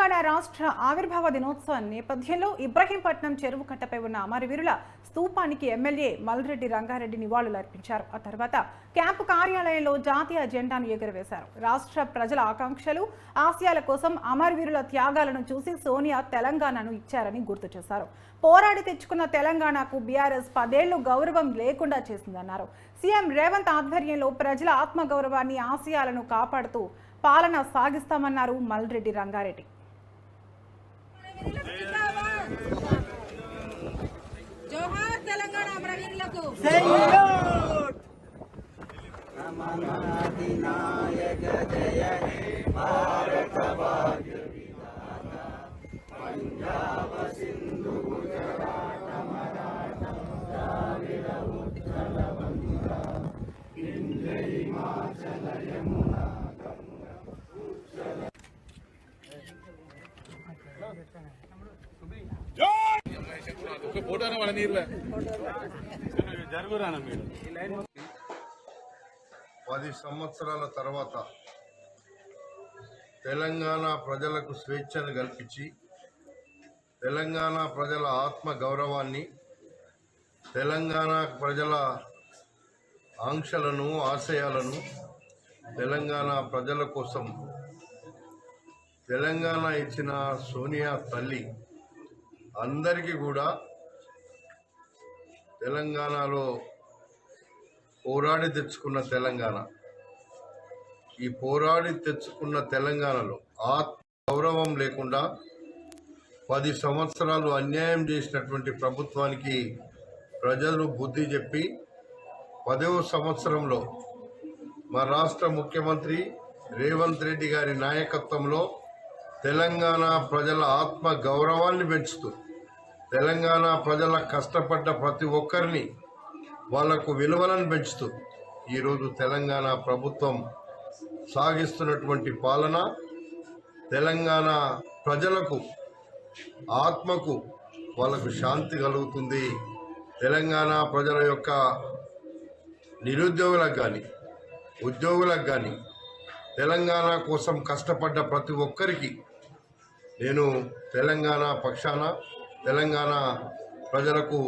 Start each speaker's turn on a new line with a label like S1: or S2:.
S1: తెలంగాణ రాష్ట్ర ఆవిర్భావ దినోత్సవం నేపథ్యంలో ఇబ్రహీంపట్నం చెరువు కట్టపై ఉన్న అమరవీరుల స్తూపానికి ఎమ్మెల్యే మల్రెడ్డి రంగారెడ్డి నివాళులర్పించారు. ఆ తర్వాత క్యాంపు కార్యాలయంలో జాతీయ జెండాను ఎగురవేశారు. రాష్ట్ర ప్రజల ఆకాంక్షలు, ఆశయాల కోసం అమరవీరుల త్యాగాలను చూసి సోనియా తెలంగాణను ఇచ్చారని గుర్తు చేశారు. పోరాడి తెచ్చుకున్న తెలంగాణకు బీఆర్ఎస్ 10 ఏళ్లు గౌరవం లేకుండా చేసిందన్నారు. సీఎం రేవంత్ ఆధ్వర్యంలో ప్రజల ఆత్మగౌరవాన్ని, ఆశయాలను కాపాడుతూ పాలన సాగిస్తామన్నారు మల్రెడ్డి రంగారెడ్డి.
S2: జోహార్ తెలంగాణ అమరవీరులకు.
S3: పది సంవత్సరాల తర్వాత తెలంగాణ ప్రజలకు స్వేచ్ఛను కల్పించి తెలంగాణ ప్రజల ఆత్మ గౌరవాన్ని, తెలంగాణ ప్రజల ఆంక్షలను, ఆశయాలను, తెలంగాణ ప్రజల కోసం తెలంగాణ ఇచ్చిన సోనియా తల్లి అందరికీ కూడా తెలంగాణలో పోరాడి తెచ్చుకున్న తెలంగాణ, ఈ పోరాడి తెచ్చుకున్న తెలంగాణలో గౌరవం లేకుండా 10 సంవత్సరాలు అన్యాయం చేసినటువంటి ప్రభుత్వానికి ప్రజలు బుద్ధి చెప్పి 10వ సంవత్సరంలో మా రాష్ట్ర ముఖ్యమంత్రి రేవంత్ రెడ్డి గారి నాయకత్వంలో తెలంగాణ ప్రజల ఆత్మ గౌరవాన్ని పెంచుతూ, తెలంగాణ ప్రజల కష్టపడ్డ ప్రతి ఒక్కరిని వాళ్లకు విలువలను పెంచుతూ ఈరోజు తెలంగాణ ప్రభుత్వం సాగిస్తున్నటువంటి పాలన తెలంగాణ ప్రజలకు ఆత్మకు వాళ్ళకు శాంతి కలుగుతుంది. తెలంగాణ ప్రజల యొక్క నిరుద్యోగులకు కానీ, ఉద్యోగులకు కానీ, తెలంగాణ కోసం కష్టపడ్డ ప్రతి ఒక్కరికి నేను తెలంగాణ పక్షాన తెలంగాణ ప్రజలకు